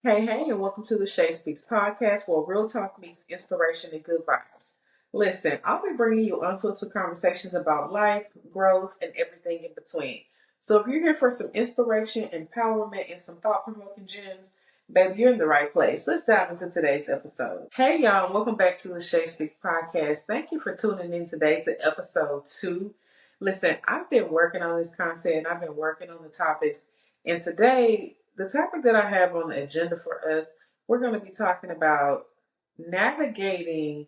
Hey, and welcome to the Shay Speaks podcast, where real talk meets inspiration and good vibes. Listen, I'll be bringing you unfiltered conversations about life, growth, and everything in between. So if you're here for some inspiration, empowerment, and some thought-provoking gems, baby, you're in the right place. Let's dive into today's episode. Hey, y'all, welcome back to the Shay Speaks podcast. Thank you for tuning in today to episode 2. Listen, I've been working on this content. I've been working on the topics, and today the topic that I have on the agenda for us, we're going to be talking about navigating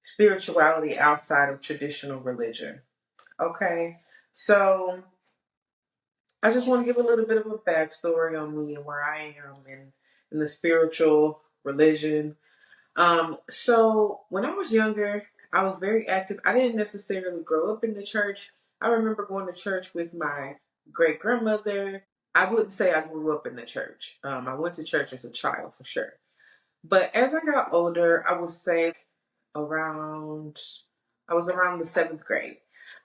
spirituality outside of traditional religion. Okay, so I just want to give a little bit of a backstory on me and where I am in the spiritual religion. So when I was younger, I was very active. I didn't necessarily grow up in the church. I remember going to church with my great grandmother. I wouldn't say I grew up in the church. I went to church as a child for sure. But as I got older, I would say around, I was around the seventh grade.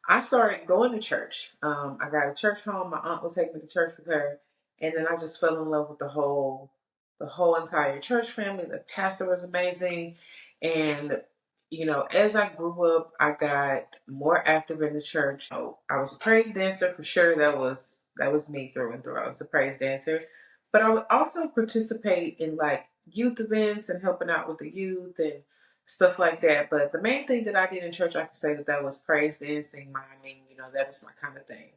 I started going to church. I got a church home. My aunt would take me to church with her, and then I just fell in love with the whole entire church family. The pastor was amazing, and as I grew up, I got more active in the church. I was a praise dancer for sure. That was me through and through. I was a praise dancer, but I would also participate in like youth events and helping out with the youth and stuff like that. But the main thing that I did in church, I could say that was praise dancing, miming. That was my kind of thing.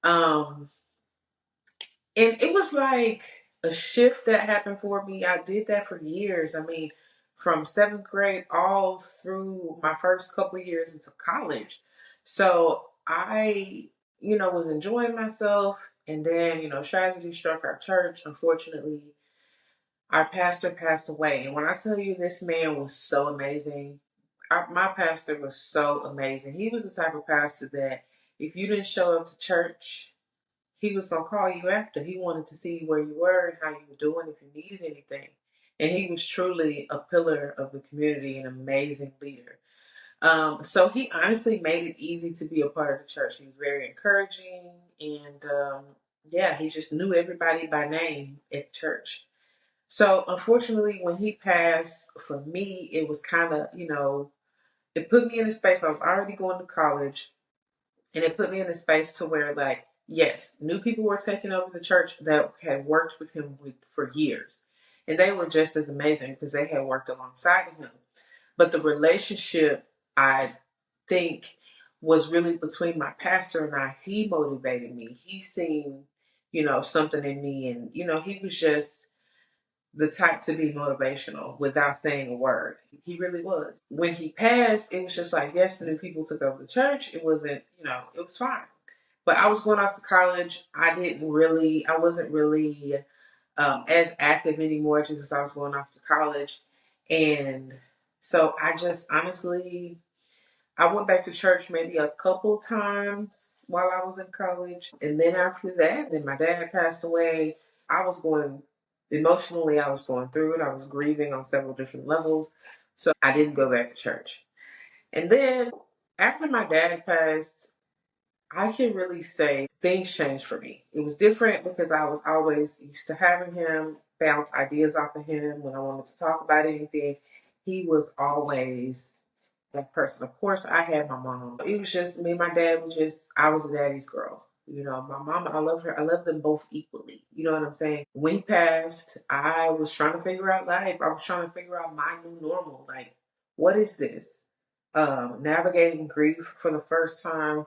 Um, and it was like a shift that happened for me. I did that for years. I mean, from seventh grade all through my first couple of years into college. So I was enjoying myself. And then, tragedy struck our church. Unfortunately, our pastor passed away. And when I tell you this man was so amazing, my pastor was so amazing. He was the type of pastor that if you didn't show up to church, he was going to call you after. He wanted to see where you were and how you were doing, if you needed anything. And he was truly a pillar of the community, an amazing leader. So he honestly made it easy to be a part of the church. He was very encouraging. And yeah, he just knew everybody by name at church. So unfortunately, when he passed, for me, it was kind of, it put me in a space. I was already going to college, and it put me in a space to where, like, yes, new people were taking over the church that had worked with him for years. And they were just as amazing because they had worked alongside of him. But the relationship, I think, was really between my pastor and I. He motivated me. He seen, something in me. And, he was just the type to be motivational without saying a word. He really was. When he passed, it was just like, yes, the new people took over the church. It wasn't, it was fine. But I was going off to college. I wasn't really as active anymore just because I was going off to college. And so I just honestly, I went back to church maybe a couple times while I was in college. And then after that, then my dad passed away. I was going, emotionally, I was going through it. I was grieving on several different levels. So I didn't go back to church. And then after my dad passed, I can really say things changed for me. It was different because I was always used to having him, bounce ideas off of him when I wanted to talk about anything. He was always that person. Of course, I had my mom. It was just me and my dad was just, I was a daddy's girl. My mom, I love her. I love them both equally. You know what I'm saying? When he passed, I was trying to figure out life. I was trying to figure out my new normal. Like, what is this? Navigating grief for the first time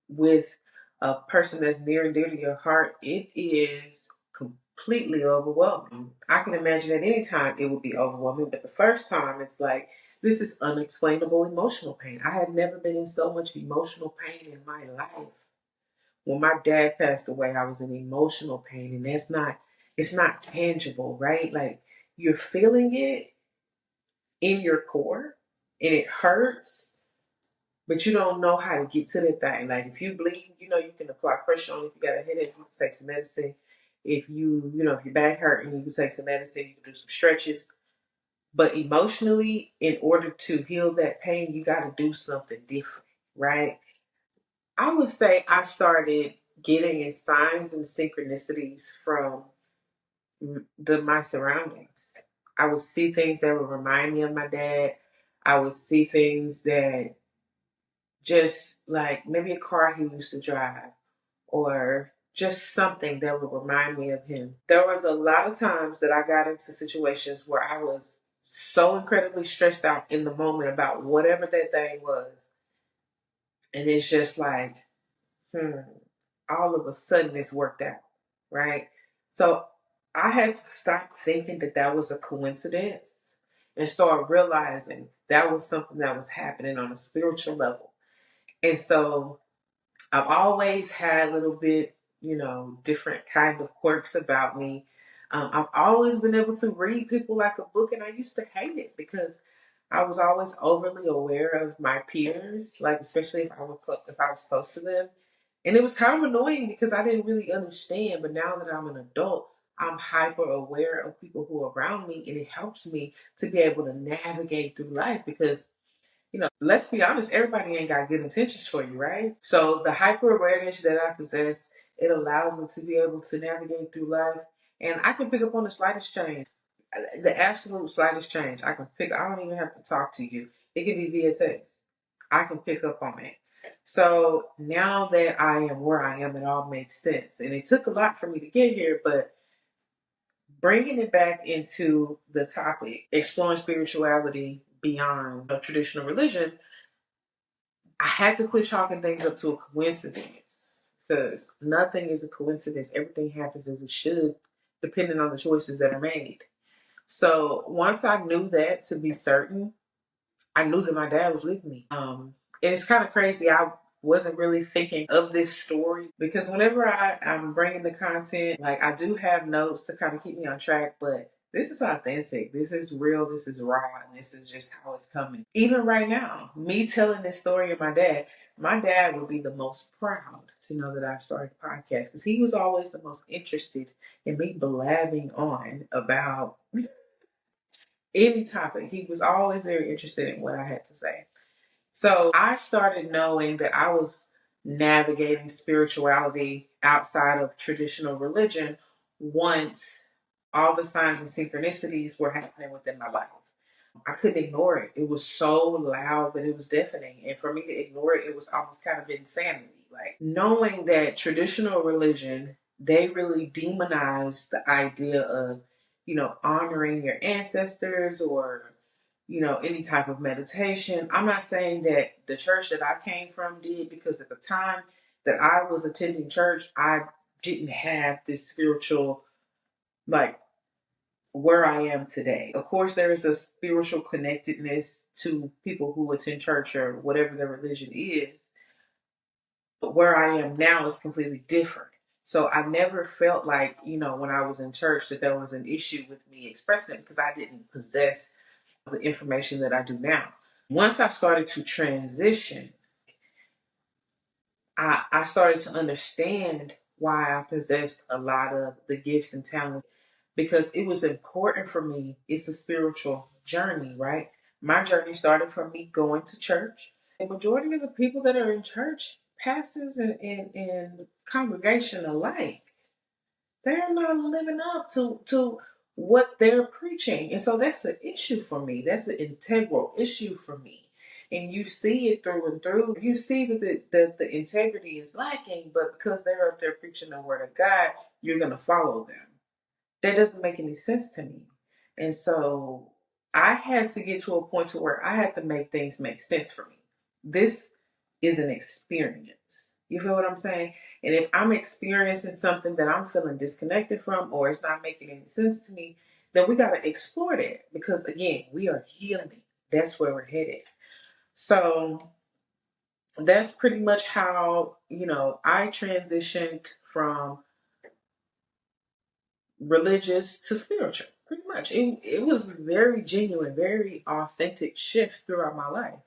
with a person that's near and dear to your heart, it is completely overwhelming. I can imagine at any time it would be overwhelming, but the first time it's like, this is unexplainable emotional pain. I had never been in so much emotional pain in my life. When my dad passed away, I was in emotional pain, and it's not tangible, right? Like, you're feeling it in your core, and it hurts, but you don't know how to get to that thing. Like, if you bleed, you can apply pressure on it. If you got a headache, you can take some medicine. If your back hurting, you can take some medicine. You can do some stretches. But emotionally, in order to heal that pain, you got to do something different, right? I would say I started getting in signs and synchronicities from my surroundings. I would see things that would remind me of my dad. I would see things that just like maybe a car he used to drive or just something that would remind me of him. There was a lot of times that I got into situations where I was so incredibly stressed out in the moment about whatever that thing was. And it's just like, all of a sudden it's worked out, right? So I had to stop thinking that that was a coincidence and start realizing that was something that was happening on a spiritual level. And so I've always had a little bit, different kind of quirks about me. I've always been able to read people like a book, and I used to hate it because I was always overly aware of my peers, like especially if I was close to them, and it was kind of annoying because I didn't really understand. But now that I'm an adult, I'm hyper aware of people who are around me, and it helps me to be able to navigate through life because let's be honest, everybody ain't got good intentions for you, right? So the hyper awareness that I possess, it allows me to be able to navigate through life. And I can pick up on the slightest change, the absolute slightest change. I don't even have to talk to you. It can be via text. I can pick up on it. So now that I am where I am, it all makes sense. And it took a lot for me to get here, but bringing it back into the topic, exploring spirituality beyond a traditional religion, I had to quit chalking things up to a coincidence because nothing is a coincidence. Everything happens as it should, depending on the choices that are made. So once I knew that to be certain, I knew that my dad was with me. And it's kind of crazy. I wasn't really thinking of this story because whenever I'm bringing the content, like I do have notes to kind of keep me on track, but this is authentic. This is real. This is raw. And this is just how it's coming. Even right now, me telling this story of my dad would be the most proud to know that I've started a podcast because he was always the most interested in me blabbing on about any topic. He was always very interested in what I had to say. So I started knowing that I was navigating spirituality outside of traditional religion once all the signs and synchronicities were happening within my life. I couldn't ignore it. It was so loud that it was deafening. And for me to ignore it, it was almost kind of insanity. Like knowing that traditional religion, they really demonize the idea of, honoring your ancestors or, any type of meditation. I'm not saying that the church that I came from did, because at the time that I was attending church, I didn't have this spiritual, like, where I am today. Of course, there is a spiritual connectedness to people who attend church or whatever their religion is. But where I am now is completely different. So I never felt like, when I was in church that there was an issue with me expressing it because I didn't possess the information that I do now. Once I started to transition, I started to understand why I possessed a lot of the gifts and talents because it was important for me. It's a spiritual journey, right? My journey started from me going to church. The majority of the people that are in church, pastors and congregation alike, they're not living up to what they're preaching. And so that's an issue for me. That's an integral issue for me. And you see it through and through. You see that the integrity is lacking, but because they're up there preaching the word of God, you're going to follow them. That doesn't make any sense to me. And so I had to get to a point to where I had to make things make sense for me. This is an experience. You feel what I'm saying? And if I'm experiencing something that I'm feeling disconnected from or it's not making any sense to me, then we got to explore that because again, we are healing. That's where we're headed. So that's pretty much how, I transitioned from religious to spiritual. Pretty much. It was very genuine, very authentic shift throughout my life.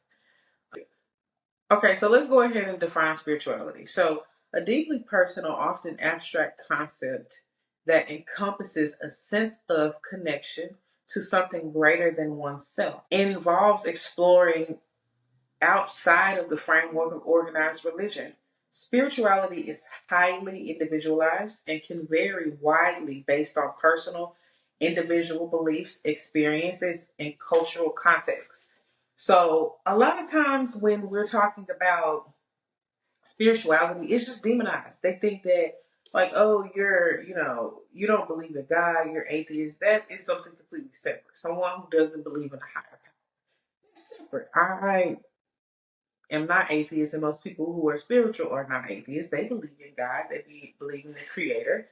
Okay, so let's go ahead and define spirituality. So, a deeply personal, often abstract concept that encompasses a sense of connection to something greater than oneself. It involves exploring outside of the framework of organized religion. Spirituality is highly individualized and can vary widely based on personal, individual beliefs, experiences, and cultural contexts. So, a lot of times when we're talking about spirituality, it's just demonized. They think that, like, oh, you don't believe in God, you're atheist. That is something completely separate. Someone who doesn't believe in a higher power, it's separate. I am not atheist, and most people who are spiritual are not atheists. They believe in God, they believe in the Creator,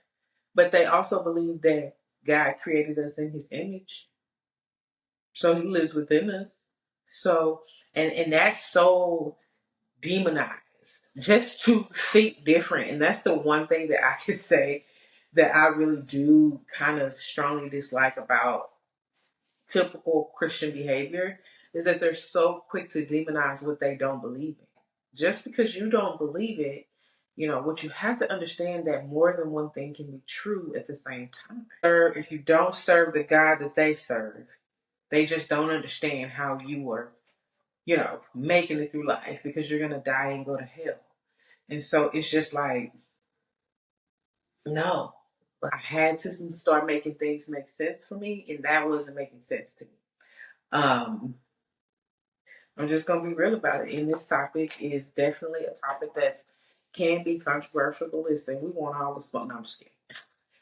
but they also believe that God created us in His image, so He lives within us. So, and that's so demonized just to think different, and that's the one thing that I can say that I really do kind of strongly dislike about typical Christian behavior is that they're so quick to demonize what they don't believe in. Just because you don't believe it, what you have to understand that more than one thing can be true at the same time. If you don't serve the God that they serve, they just don't understand how you are, making it through life because you're going to die and go to hell. And so it's just like, no. I had to start making things make sense for me, and that wasn't making sense to me. Um, I'm just gonna be real about it. And this topic is definitely a topic that can be controversial to listen. We want all the smoke. No, I'm just kidding.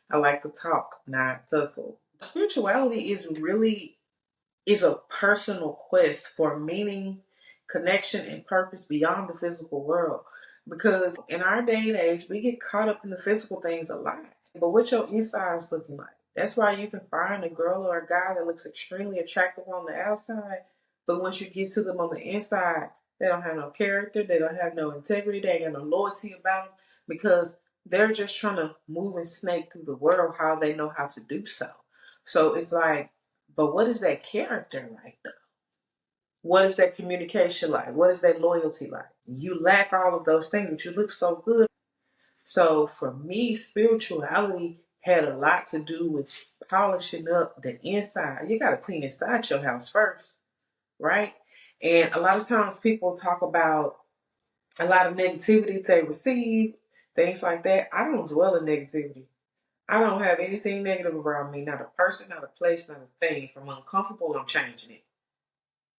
I like to talk, not tussle. Spirituality is a personal quest for meaning, connection, and purpose beyond the physical world. Because in our day and age, we get caught up in the physical things a lot. But what your inside's looking like. That's why you can find a girl or a guy that looks extremely attractive on the outside, but once you get to them on the inside, they don't have no character, they don't have no integrity, they ain't got no loyalty about them because they're just trying to move and snake through the world how they know how to do so. So it's like, but what is that character like though? What is that communication like? What is that loyalty like? You lack all of those things, but you look so good. So for me, spirituality had a lot to do with polishing up the inside. You got to clean inside your house first, right? And a lot of times people talk about a lot of negativity they receive, things like that. I don't dwell in negativity. I don't have anything negative around me, not a person, not a place, not a thing. If I'm uncomfortable, I'm changing it.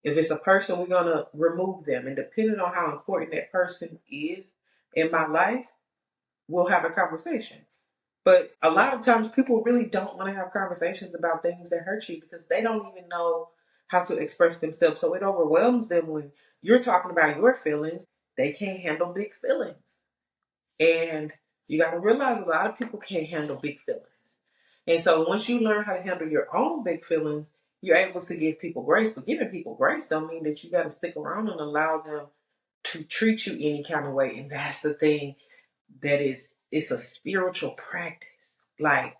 If it's a person, we're going to remove them. And depending on how important that person is in my life, we'll have a conversation. But a lot of times people really don't want to have conversations about things that hurt you because they don't even know how to express themselves. So it overwhelms them when you're talking about your feelings. They can't handle big feelings. And you got to realize a lot of people can't handle big feelings. And so once you learn how to handle your own big feelings, you're able to give people grace. But giving people grace don't mean that you got to stick around and allow them to treat you any kind of way. And that's the thing it's a spiritual practice. Like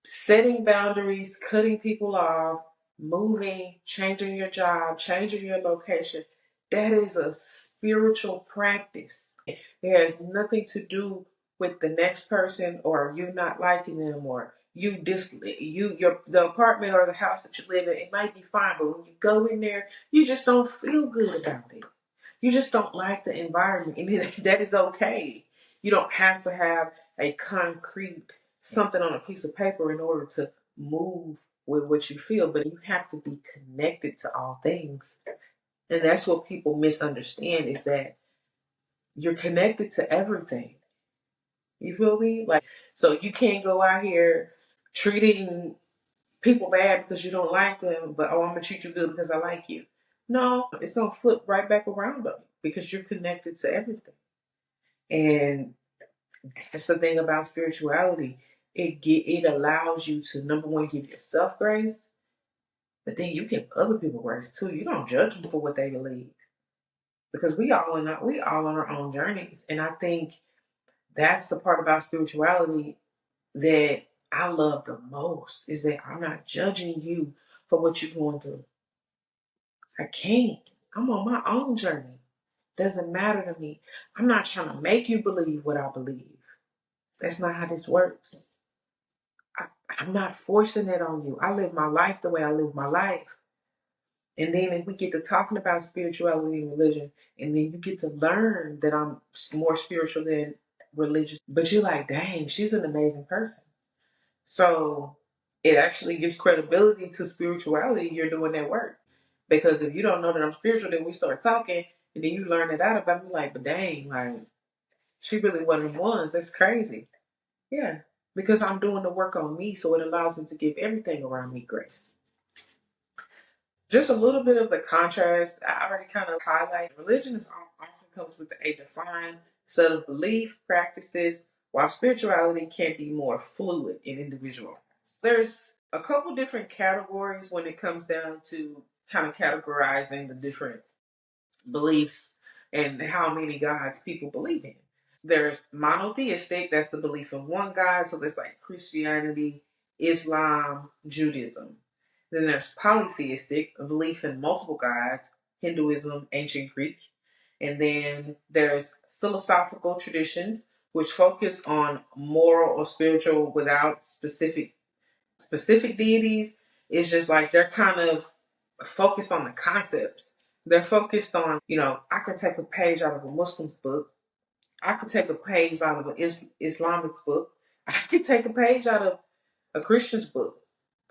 setting boundaries, cutting people off, moving, changing your job, changing your location. That is a spiritual practice. It has nothing to do with the next person or you not liking them or the apartment or the house that you live in. It might be fine, but when you go in there, you just don't feel good about it. You just don't like the environment, and that is okay. You don't have to have a concrete something on a piece of paper in order to move with what you feel, but you have to be connected to all things. And that's what people misunderstand is that you're connected to everything. You feel me? So you can't go out here treating people bad because you don't like them, but I'm gonna treat you good because I like you. No, it's gonna flip right back around on you because you're connected to everything. And that's the thing about spirituality. It allows you to number one give yourself grace, but then you give other people grace too. You don't judge them for what they believe because we all on our own journeys. And I think that's the part about spirituality that I love the most is that I'm not judging you for what you're going through. I can't. I'm on my own journey. Doesn't matter to me. I'm not trying to make you believe what I believe. That's not how this works. I'm not forcing it on you. I live my life the way I live my life. And then if we get to talking about spirituality and religion, and then you get to learn that I'm more spiritual than religious, but you're like, dang, she's an amazing person. So it actually gives credibility to spirituality. You're doing that work. Because if you don't know that I'm spiritual, then we start talking, and then you learn it out about me, like, but dang, like, she really one of them ones. That's crazy. Yeah. Because I'm doing the work on me, so it allows me to give everything around me grace. Just a little bit of the contrast. I already kind of highlight religion is often comes with a defined set of belief practices, while spirituality can be more fluid and individualized. There's a couple different categories when it comes down to kind of categorizing the different beliefs and how many gods people believe in. There's monotheistic, that's the belief in one God, so that's like Christianity, Islam, Judaism. Then there's polytheistic, a belief in multiple gods, Hinduism, ancient Greek. And then there's philosophical traditions, which focus on moral or spiritual without specific deities. It's just like they're kind of focused on the concepts. They're focused on, I can take a page out of a Muslim's book. I could take a page out of an Islamic book. I could take a page out of a Christian's book.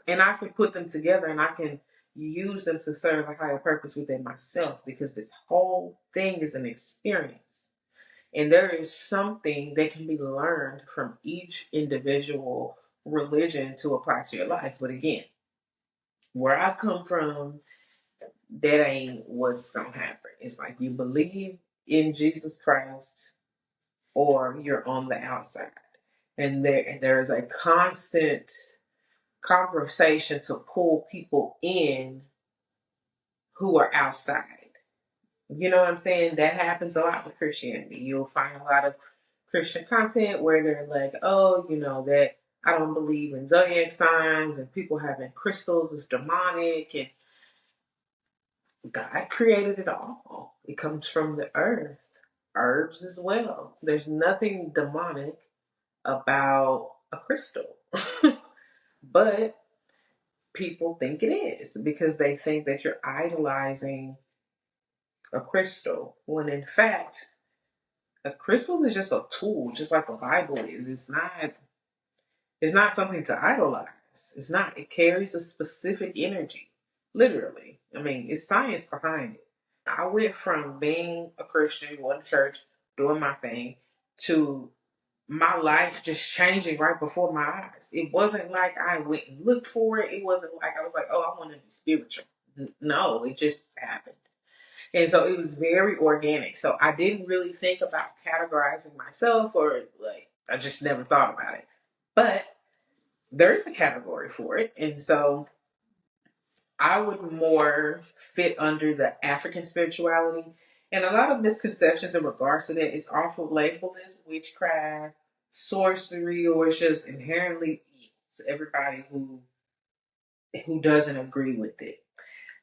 And I can put them together and I can use them to serve a higher purpose within myself, because this whole thing is an experience. And there is something that can be learned from each individual religion to apply to your life. But again, where I come from, that ain't what's going to happen. It's like you believe in Jesus Christ or you're on the outside. And there is a constant conversation to pull people in who are outside. You know what I'm saying? That happens a lot with Christianity. You'll find a lot of Christian content where they're like, oh, that I don't believe in zodiac signs and people having crystals is demonic, and God created it all. It comes from the earth, herbs as well. There's nothing demonic about a crystal. But people think it is because they think that you're idolizing a crystal, when in fact a crystal is just a tool, just like the Bible is. It's not something to idolize. It's not. It carries a specific energy. Literally. I mean, it's science behind it. I went from being a Christian, going to church, doing my thing, to my life just changing right before my eyes. It wasn't like I went and looked for it. It wasn't like I was like, oh, I want to be spiritual. No, it just happened. And so it was very organic. So I didn't really think about categorizing myself, or like, I just never thought about it. But there is a category for it. And so I would more fit under the African spirituality. And a lot of misconceptions in regards to that is often labeled as witchcraft, sorcery, or it's just inherently evil to everybody who doesn't agree with it.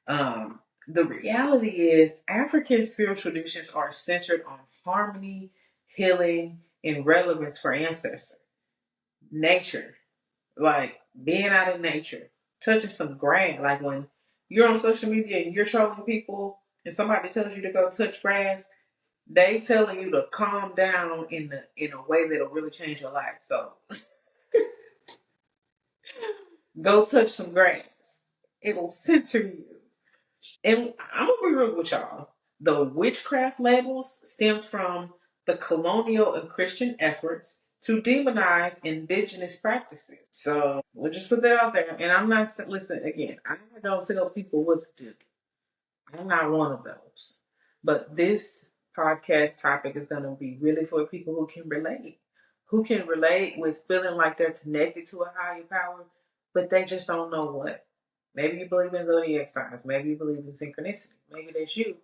The reality is African spiritual traditions are centered on harmony, healing, and relevance for ancestors. Nature, like being out in nature, touching some grass. Like when you're on social media and you're showing people and somebody tells you to go touch grass, they telling you to calm down in a way that'll really change your life. So go touch some grass. It'll center you. And I'm gonna be real with y'all. The witchcraft labels stem from the colonial and Christian efforts to demonize indigenous practices. So we'll just put that out there. And I'm not, listen, again, I don't tell people what to do. I'm not one of those. But this podcast topic is going to be really for people who can relate with feeling like they're connected to a higher power, but they just don't know what. Maybe you believe in zodiac signs. Maybe you believe in synchronicity. Maybe that's you.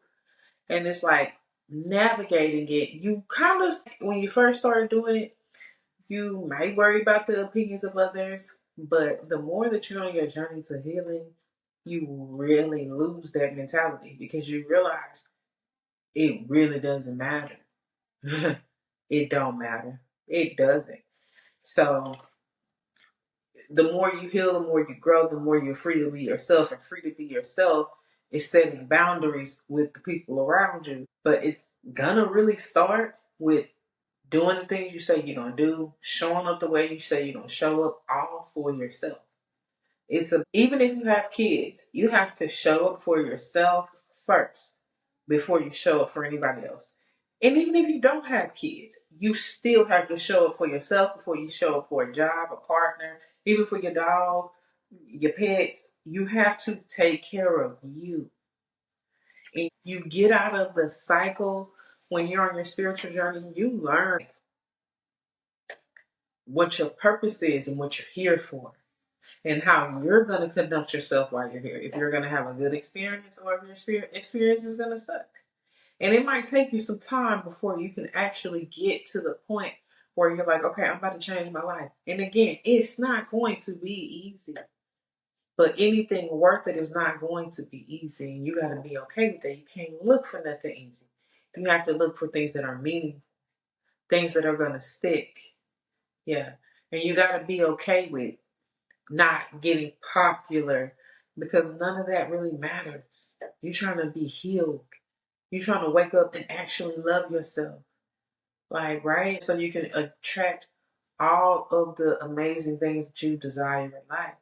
And it's like navigating it. You kind of, when you first started doing it, you may worry about the opinions of others, but the more that you're on your journey to healing, you really lose that mentality because you realize it really doesn't matter. It don't matter. It doesn't. So the more you heal, the more you grow, the more you're free to be yourself and free to be yourself. It's setting boundaries with the people around you. But it's gonna really start with doing the things you say you're gonna do, showing up the way you say you're gonna show up, all for yourself. Even if you have kids, you have to show up for yourself first before you show up for anybody else. And even if you don't have kids, you still have to show up for yourself before you show up for a job, a partner, even for your dog, your pets. You have to take care of you. And you get out of the cycle when you're on your spiritual journey, you learn what your purpose is and what you're here for, and how you're going to conduct yourself while you're here. If you're going to have a good experience or if your experience is going to suck. And it might take you some time before you can actually get to the point where you're like, okay, I'm about to change my life. And again, it's not going to be easy. But anything worth it is not going to be easy. And you got to be okay with that. You can't look for nothing easy. You have to look for things that are meaningful, things that are going to stick. Yeah. And you got to be okay with not getting popular, because none of that really matters. You're trying to be healed. You're trying to wake up and actually love yourself. Like, right? So you can attract all of the amazing things that you desire in life.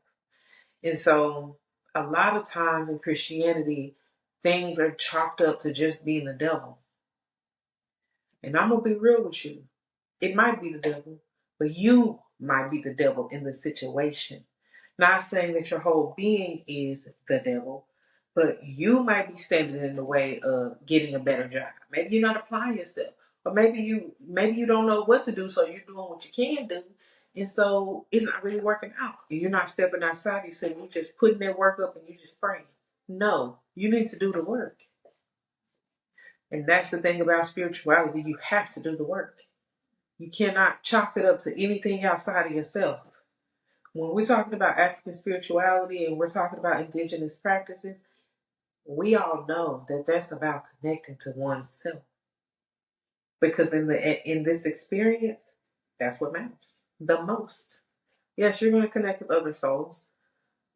And so a lot of times in Christianity, things are chalked up to just being the devil. And I'm going to be real with you. It might be the devil, but you might be the devil in the situation. Not saying that your whole being is the devil, but you might be standing in the way of getting a better job. Maybe you're not applying yourself, or maybe you don't know what to do, so you're doing what you can do, and so it's not really working out. You're not stepping outside. You say you're just putting that work up and you just praying. No, you need to do the work, and that's the thing about spirituality. You have to do the work. You cannot chalk it up to anything outside of yourself. When we're talking about African spirituality and we're talking about indigenous practices, we all know that that's about connecting to oneself. Because in this experience, that's what matters the most. Yes, you're going to connect with other souls,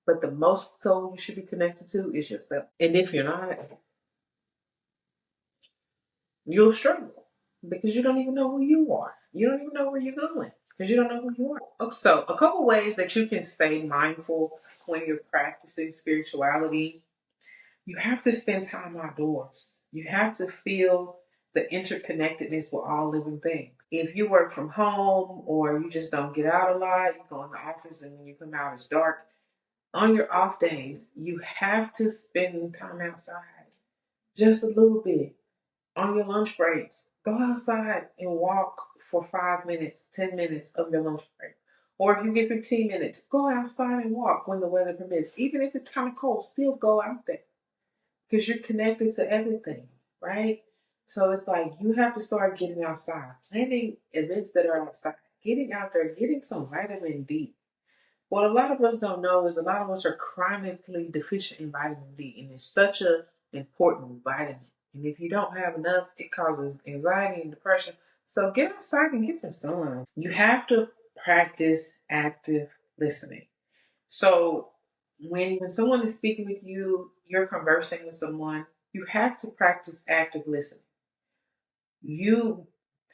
but the most soul you should be connected to is yourself. And if you're not, you'll struggle because you don't even know who you are. You don't even know where you're going because you don't know who you are. So, a couple ways that you can stay mindful when you're practicing spirituality: you have to spend time outdoors. You have to feel the interconnectedness with all living things. If you work from home or you just don't get out a lot, you go in the office and when you come out it's dark. On your off days, you have to spend time outside just a little bit. On your lunch breaks, go outside and walk for 5 minutes, 10 minutes of your lunch break. Or if you get 15 minutes, go outside and walk when the weather permits. Even if it's kind of cold, still go out there because you're connected to everything, right? So it's like you have to start getting outside, planning events that are outside, getting out there, getting some vitamin D. What a lot of us don't know is a lot of us are chronically deficient in vitamin D, and it's such an important vitamin. And if you don't have enough, it causes anxiety and depression. So get outside and get some sun. You have to practice active listening. So when someone is speaking with you, you're conversing with someone, you have to practice active listening. You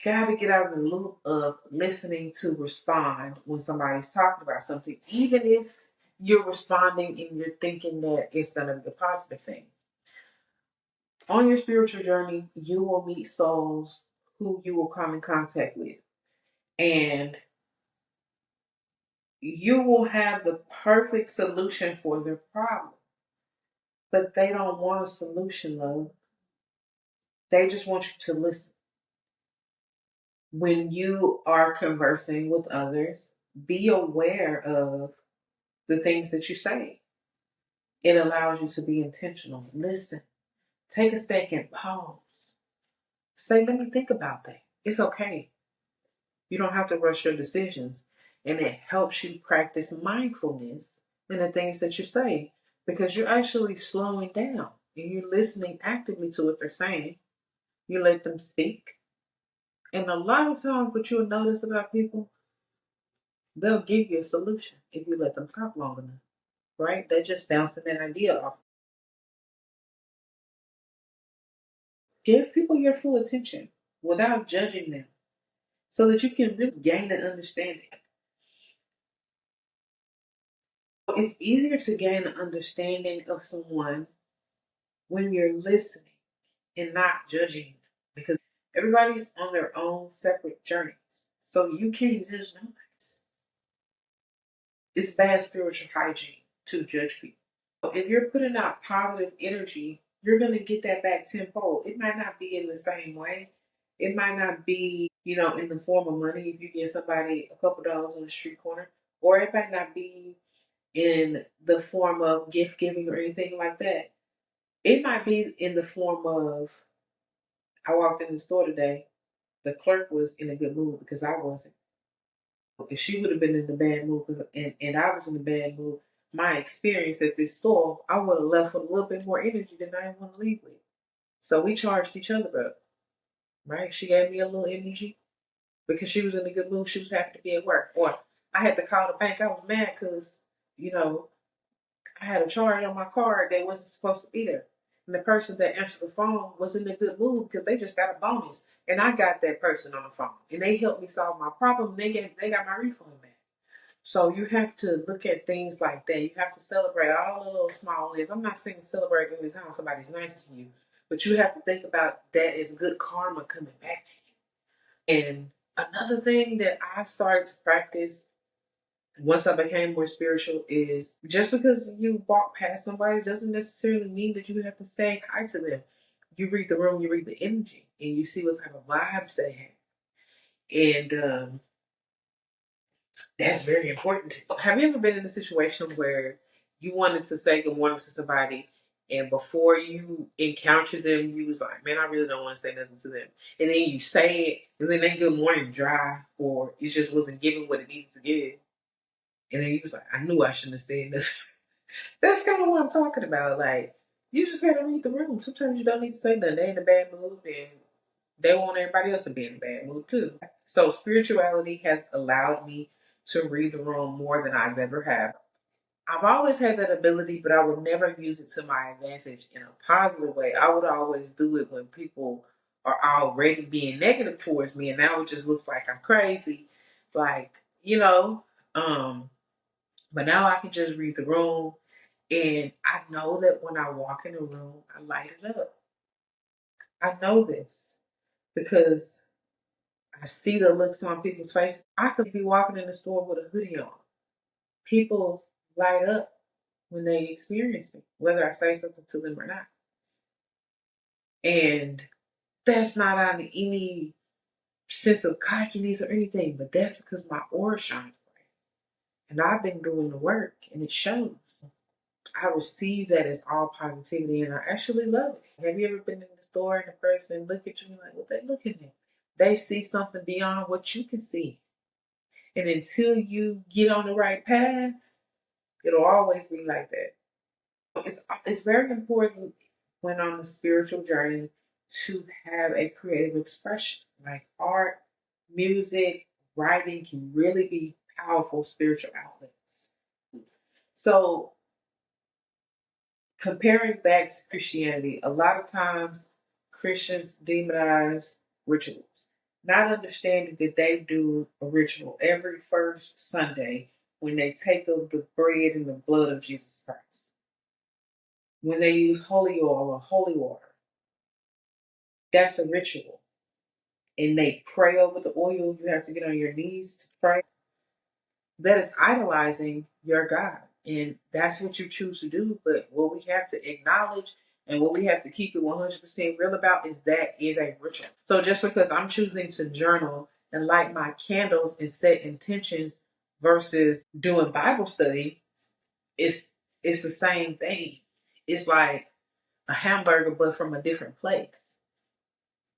got to get out of the loop of listening to respond when somebody's talking about something, even if you're responding and you're thinking that it's going to be a positive thing. On your spiritual journey, you will meet souls who you will come in contact with. And you will have the perfect solution for their problem. But they don't want a solution, love. They just want you to listen. When you are conversing with others, be aware of the things that you say. It allows you to be intentional. Listen. Take a second, pause. Say, let me think about that. It's okay. You don't have to rush your decisions. And it helps you practice mindfulness in the things that you say because you're actually slowing down and you're listening actively to what they're saying. You let them speak. And a lot of times what you'll notice about people, they'll give you a solution if you let them talk long enough, right? They're just bouncing that idea off. Give people your full attention without judging them so that you can really gain an understanding. It's easier to gain an understanding of someone when you're listening and not judging them because everybody's on their own separate journeys. So you can't judge nobody. It's bad spiritual hygiene to judge people. If you're putting out positive energy, you're going to get that back tenfold. It might not be in the same way. It might not be, in the form of money if you give somebody a couple dollars on the street corner, or it might not be in the form of gift giving or anything like that. It might be in the form of, I walked in the store today, the clerk was in a good mood because I wasn't. If she would have been in a bad mood and I was in a bad mood, my experience at this store, I would have left with a little bit more energy than I want to leave with. So we charged each other up, right? She gave me a little energy because she was in a good mood. She was happy to be at work. Or I had to call the bank. I was mad because, you know, I had a charge on my card that wasn't supposed to be there. And the person that answered the phone was in a good mood because they just got a bonus. And I got that person on the phone. And they helped me solve my problem. They got my refund back. So you have to look at things like that. You have to celebrate all the little small wins. I'm not saying celebrate every time somebody's nice to you, but you have to think about that as good karma coming back to you. And another thing that I started to practice once I became more spiritual is just because you walk past somebody doesn't necessarily mean that you have to say hi to them. You read the room, you read the energy, and you see what type of vibes they have. And that's very important. Have you ever been in a situation where you wanted to say good morning to somebody, and before you encounter them, you was like, "Man, I really don't want to say nothing to them," and then you say it, and then that good morning dry, or it just wasn't giving what it needed to give, and then you was like, "I knew I shouldn't have said nothing." That's kind of what I'm talking about. Like, you just gotta read the room. Sometimes you don't need to say nothing. They in a bad mood, and they want everybody else to be in a bad mood too. So spirituality has allowed me to read the room more than I've ever had. I've always had that ability, but I would never use it to my advantage in a positive way. I would always do it when people are already being negative towards me, and now it just looks like I'm crazy. Like, um, but now I can just read the room, and I know that when I walk in a room, I light it up. I know this because I see the looks on people's faces. I could be walking in the store with a hoodie on. People light up when they experience me, whether I say something to them or not. And that's not out of any sense of cockiness or anything, but that's because my aura shines bright. And I've been doing the work and it shows. I receive that as all positivity and I actually love it. Have you ever been in the store and the person look at you like, what they looking at? They see something beyond what you can see. And until you get on the right path, it'll always be like that. It's very important when on a spiritual journey to have a creative expression. Like art, music, writing can really be powerful spiritual outlets. So comparing back to Christianity, a lot of times Christians demonize rituals, not understanding that they do a ritual every first Sunday when they take of the bread and the blood of Jesus Christ. When they use holy oil or holy water, that's a ritual. And they pray over the oil. You have to get on your knees to pray. That is idolizing your God. And that's what you choose to do. But what we have to acknowledge and what we have to keep it 100% real about is that is a ritual. So just because I'm choosing to journal and light my candles and set intentions versus doing Bible study, it's the same thing. It's like a hamburger, but from a different place.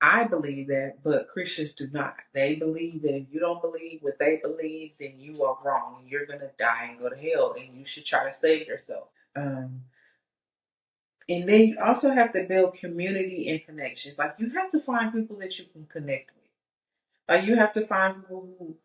I believe that, but Christians do not. They believe that if you don't believe what they believe, then you are wrong and you're going to die and go to hell and you should try to save yourself. Um, and then you also have to build community and connections. Like you have to find people that you can connect with. Like you have to find people who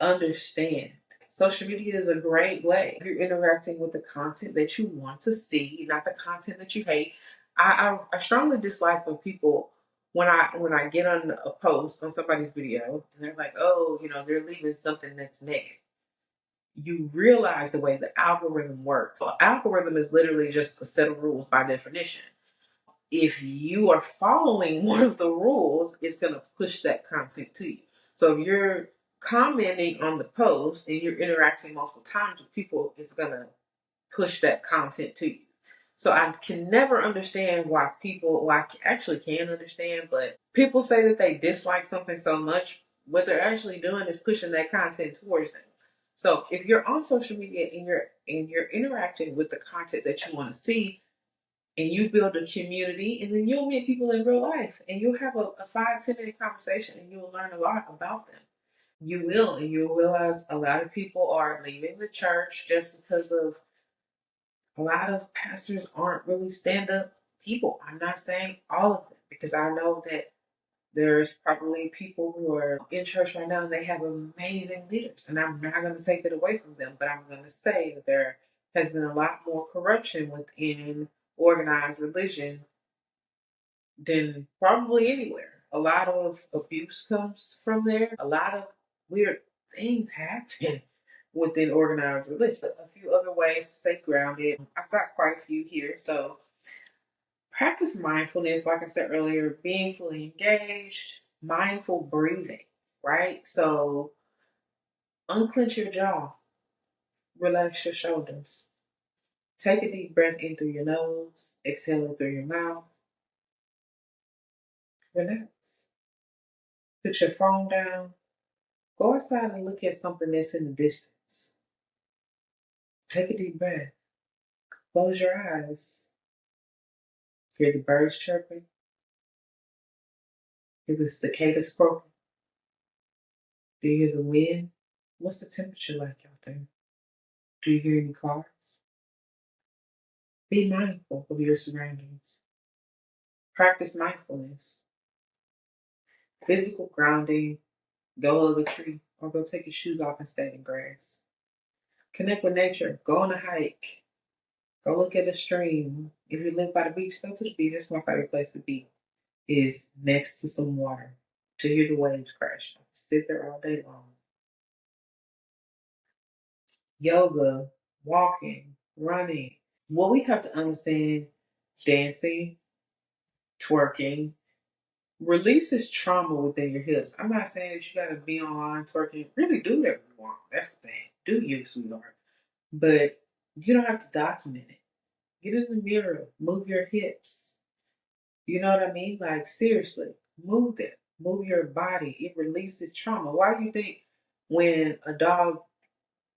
understand. Social media is a great way. If you're interacting with the content that you want to see, not the content that you hate. I strongly dislike when people when I get on a post on somebody's video and they're like, oh, they're leaving something that's negative, you realize the way the algorithm works. So algorithm is literally just a set of rules by definition. If you are following one of the rules, it's going to push that content to you. So if you're commenting on the post and you're interacting multiple times with people, it's going to push that content to you. So I can never understand why people, well, I actually can understand, but people say that they dislike something so much. What they're actually doing is pushing that content towards them. So if you're on social media and you're interacting with the content that you want to see, and you build a community, and then you'll meet people in real life, and you'll have a 5-10 minute conversation, and you'll learn a lot about them. You will, and you'll realize a lot of people are leaving the church just because of a lot of pastors aren't really stand up people. I'm not saying all of them, because I know that there's probably people who are in church right now and they have amazing leaders, and I'm not going to take that away from them, but I'm going to say that there has been a lot more corruption within organized religion than probably anywhere. A lot of abuse comes from there. A lot of weird things happen within organized religion. A few other ways to stay grounded. I've got quite a few here. So practice mindfulness, like I said earlier, being fully engaged, mindful breathing, right? So unclench your jaw, relax your shoulders. Take a deep breath in through your nose, exhale it through your mouth. Relax. Put your phone down. Go outside and look at something that's in the distance. Take a deep breath. Close your eyes. Hear the birds chirping. Hear the cicadas croaking. Do you hear the wind? What's the temperature like out there? Do you hear any cars? Be mindful of your surroundings. Practice mindfulness. Physical grounding. Go hug a tree or go take your shoes off and stand in grass. Connect with nature. Go on a hike. Go look at a stream. If you live by the beach, go to the beach. That's my favorite place to be. Is next to some water to hear the waves crash. I can sit there all day long. Yoga, walking, running. Well, we have to understand dancing, twerking, releases trauma within your hips. I'm not saying that you got to be online twerking. Really do whatever you want. That's the thing. Do you, sweetheart. But you don't have to document it. Get in the mirror. Move your hips. You know what I mean? Like, seriously, move it. Move your body. It releases trauma. Why do you think when a dog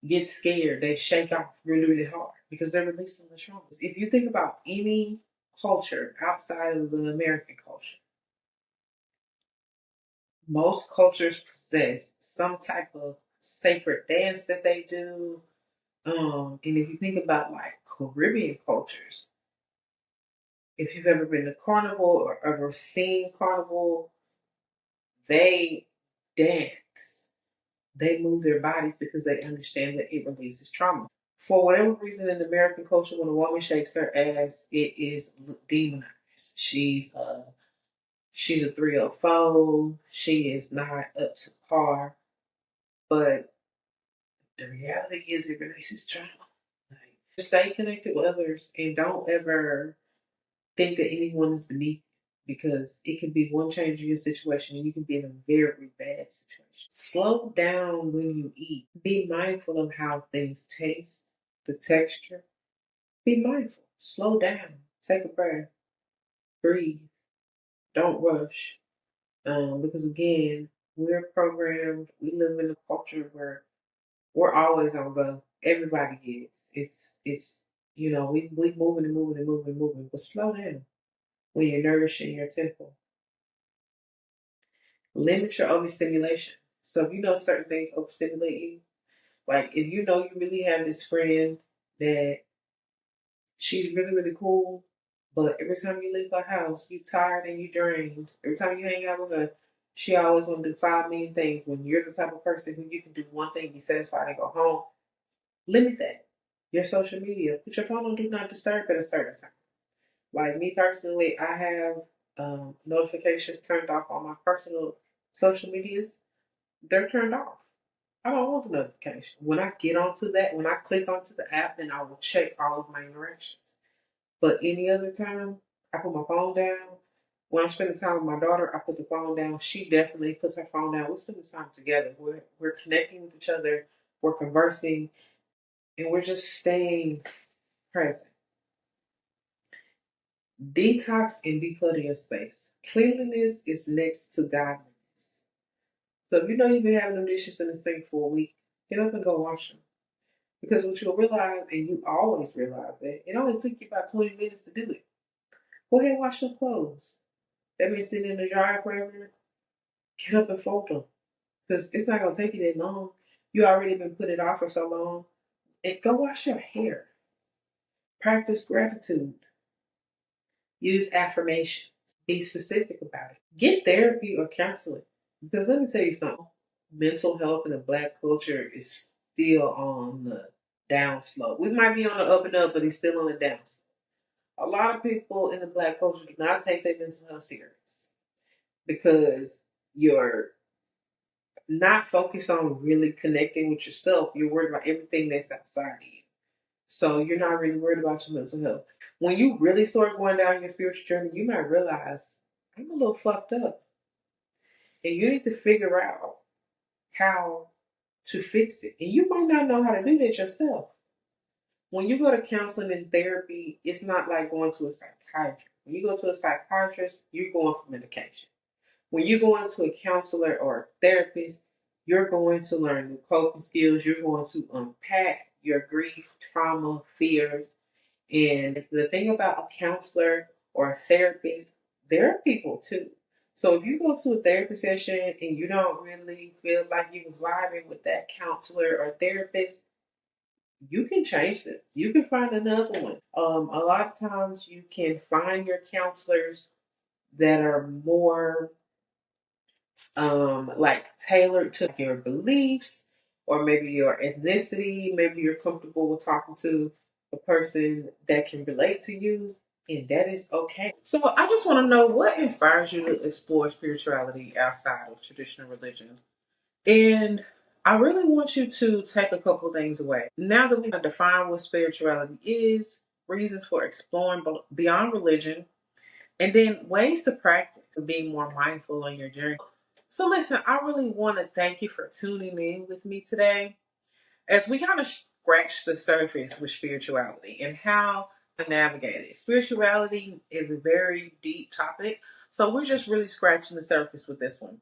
gets scared, they shake off really, really hard? Because they're releasing the trauma. If you think about any culture outside of the American culture, most cultures possess some type of sacred dance that they do. And if you think about like Caribbean cultures, if you've ever been to Carnival or ever seen Carnival, they dance. They move their bodies because they understand that it releases trauma. For whatever reason in American culture, when a woman shakes her ass, it is demonized. She's a 304. She is not up to par. But the reality is it releases trauma. Like, just stay connected with others and don't ever think that anyone is beneath you, because it can be one change in your situation and you can be in a very bad situation. Slow down when you eat. Be mindful of how things taste, the texture. Be mindful. Slow down. Take a breath. Breathe. Don't rush. Because again, we're programmed. We live in a culture where we're always on go. Everybody is. We moving and moving and moving and moving. But slow down when you're nourishing your temple. Limit your overstimulation. So if you know certain things overstimulate you, like if you know you really have this friend that she's really, really cool, but every time you leave her house, you tired and you drained. Every time you hang out with her, she always want to do 5 million things. When you're the type of person who you can do one thing, be satisfied, and go home, limit that. Your social media, put your phone on do not disturb at a certain time. Like me personally, I have notifications turned off on my personal social medias. They're turned off. I don't want the notification. When I get onto that, when I click onto the app, then I will check all of my interactions. But any other time, I put my phone down. When I'm spending time with my daughter, I put the phone down. She definitely puts her phone down. We're spending time together. We're connecting with each other. We're conversing, and we're just staying present. Detox and declutter your space. Cleanliness is next to godliness. So if you know you've been having them dishes in the sink for a week, get up and go wash them. Because what you'll realize, and you always realize that, it only took you about 20 minutes to do it. Go ahead and wash them clothes. That means sitting in the dryer forever. Get up and fold them. Because it's not going to take you that long. You already been putting it off for so long. And go wash your hair. Practice gratitude. Use affirmations. Be specific about it. Get therapy or counseling. Because let me tell you something. Mental health in the Black culture is still on the down slope. We might be on the up and up, but it's still on the down slope. A lot of people in the Black culture do not take their mental health serious because you're not focused on really connecting with yourself. You're worried about everything that's outside of you. So you're not really worried about your mental health. When you really start going down your spiritual journey, you might realize I'm a little fucked up. And you need to figure out how to fix it. And you might not know how to do that yourself. When you go to counseling and therapy, it's not like going to a psychiatrist. When you go to a psychiatrist, you're going for medication. When you go into a counselor or a therapist, you're going to learn new coping skills. You're going to unpack your grief, trauma, fears. And the thing about a counselor or a therapist, they're people too. So if you go to a therapy session and you don't really feel like you was vibing with that counselor or therapist, you can change it. You can find another one. A lot of times you can find your counselors that are more like tailored to your beliefs or maybe your ethnicity. Maybe you're comfortable with talking to a person that can relate to you, and that is okay. So I just want to know what inspires you to explore spirituality outside of traditional religion. And I really want you to take a couple things away. Now that we have defined what spirituality is, reasons for exploring beyond religion, and then ways to practice to be more mindful on your journey. So listen, I really want to thank you for tuning in with me today as we kind of scratch the surface with spirituality and how to navigate it. Spirituality is a very deep topic, so we're just really scratching the surface with this one.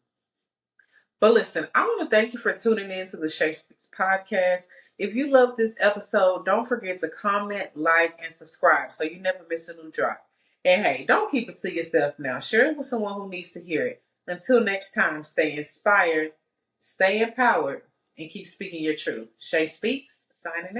But listen, I want to thank you for tuning in to the Shay Speaks podcast. If you love this episode, don't forget to comment, like, and subscribe so you never miss a new drop. And hey, don't keep it to yourself now. Share it with someone who needs to hear it. Until next time, stay inspired, stay empowered, and keep speaking your truth. Shay Speaks, signing out.